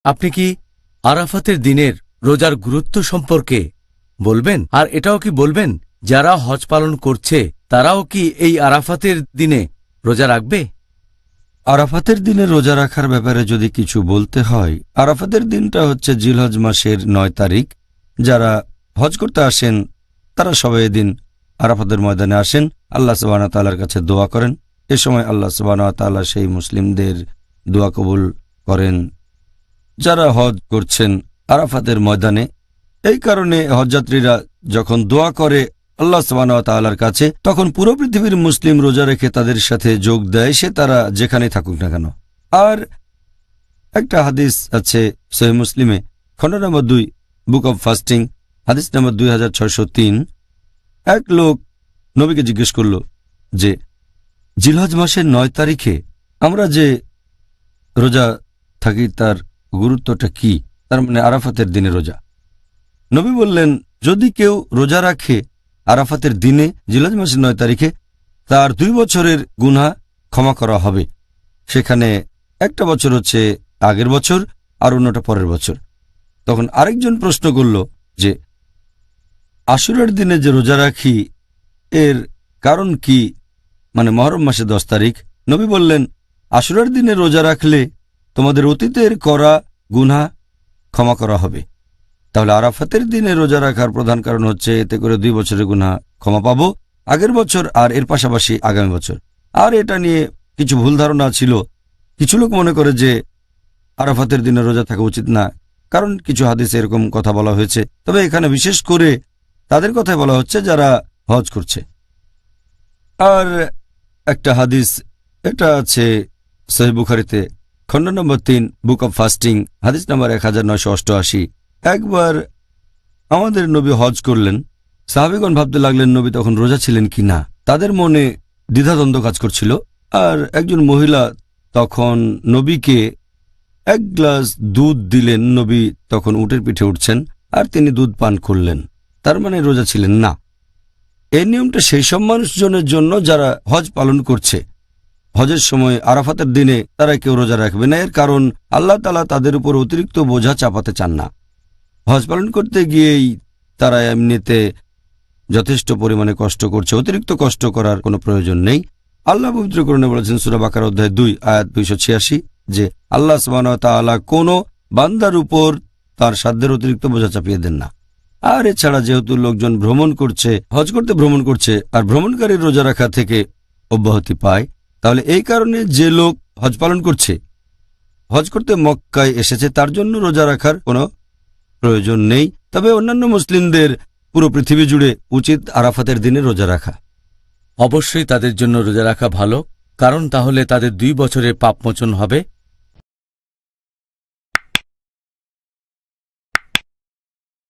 আপনি কি আরাফাতের দিনের রোজার গুরুত্ব সম্পর্কে বলবেন? আর এটাও কি বলবেন যারা হজ পালন করছে তারাও কি এই আরাফাতের দিনে রোজা রাখবে? আরাফাতের দিনে রোজা রাখার ব্যাপারে যদি কিছু বলতে হয়, আরাফাতের দিনটা হচ্ছে জিলহজ মাসের ৯ তারিখ। যারা হজ করতে আসেন তারা সবাই এদিন আরাফাতের ময়দানে আসেন, আল্লাহ সুবহানাহু ওয়া তাআলার কাছে দোয়া করেন। এ সময় আল্লাহ সুবহানাহু ওয়া তাআলা সেই মুসলিমদের দোয়া কবুল করেন যারা হজ করছেন আরাফাতের ময়দানে। এই কারণে হজযাত্রীরা যখন দোয়া করে আল্লাহ সুবহানাহু ওয়া তাআলার কাছে, তখন পুরো পৃথিবীর মুসলিম রোজা রেখে তাদের সাথে যোগ দেয়, সে তারা যেখানে থাকুক না কেন। আর একটা হাদিস আছে সহিহ মুসলিমে, খণ্ড নম্বর 2, বুক অব ফাস্টিং, হাদিস নম্বর 2603। এক লোক নবীকে জিজ্ঞেস করল যে জিলহজ মাসের ৯ তারিখে আমরা যে রোজা থাকি তার গুরুত্বটা কি? তার মানে আরাফাতের দিনে রোজা। নবী বললেন, যদি কেউ রোজা রাখে আরাফাতের দিনে জিলহজ মাসের ৯ তারিখে, তার 2 বছরের গুনাহ ক্ষমা করা হবে। সেখানে একটা বছর হচ্ছে আগের বছর আর অন্যটা পরের বছর। তখন আরেকজন প্রশ্ন করল যে আশুরার দিনে যে রোজা রাখি এর কারণ কি, মানে মহরম মাসে 10 তারিখ। নবী বললেন, আশুরার দিনে রোজা রাখলে তোমাদের অতীতের করা গুনাহ ক্ষমা করা হবে। তাহলে আরাফাতের দিনে রোজা রাখার প্রধান কারণ হচ্ছে এতে করে 2 বছরের গুনাহ ক্ষমা পাবো, আগের বছর আর এর পাশাপাশি আগামী বছর। আর এটা নিয়ে কিছু ভুল ধারণা ছিল। কিছু লোক মনে করে যে আরাফাতের দিনে রোজা থাকা উচিত না, কারণ কিছু হাদিসে এরকম কথা বলা হয়েছে। তবে এখানে বিশেষ করে তাদের কথাই বলা হচ্ছে যারা হজ করছে। আর একটা হাদিস এটা আছে সহিহ বুখারীতে, খণ্ড নম্বর 3, বুক অব ফাস্টিং, হাদিস নম্বর 1988। একবার আমাদের নবী হজ করলেন। সাহাবীগণ ভাবতে লাগলেন নবী তখন রোজা ছিলেন কি না। তাদের মনে দ্বিধাদ্বন্দ্ব কাজ করছিল। আর একজন মহিলা তখন নবীকে 1 গ্লাস দুধ দিলেন। নবী তখন উটের পিঠে উঠছেন আর তিনি দুধ পান করলেন, তার মানে রোজা ছিলেন না। এই নিয়মটা সেই সব মানুষজনের জন্য যারা হজ পালন করছে। হজের সময় আরাফাতের দিনে তারা কেউ রোজা রাখবে না, এর কারণ আল্লাহ তাআলা তাদের উপর অতিরিক্ত বোঝা চাপাতে চান না। হজ পালন করতে গিয়েই তারা এমনিতে যথেষ্ট পরিমাণে কষ্ট করছে, অতিরিক্ত কষ্ট করার কোনো প্রয়োজন নেই। আল্লাহ পবিত্র কোরআনে বলেছেন সূরা বাকারা অধ্যায় 2 আয়াত 286 যে আল্লাহ সুবহানাহু ওয়া তাআলা কোনো বান্দার উপর তার সাধ্যের অতিরিক্ত বোঝা চাপিয়ে দেন না। আর এছাড়া যেহেতু লোকজন ভ্রমণ করছে, হজ করতে ভ্রমণ করছে, আর ভ্রমণকারীর রোজা রাখা থেকে অব্যাহতি পায়, তাহলে এই কারণে যে লোক হজ পালন করছে, হজ করতে মক্কায় এসেছে, তার জন্য রোজা রাখার কোনো প্রয়োজন নেই। তবে অন্যান্য মুসলিমদের পুরো পৃথিবী জুড়ে উচিত আরাফাতের দিনে রোজা রাখা। অবশ্যই তাদের জন্য রোজা রাখা ভালো, কারণ তাহলে তাদের 2 বছরের পাপমোচন হবে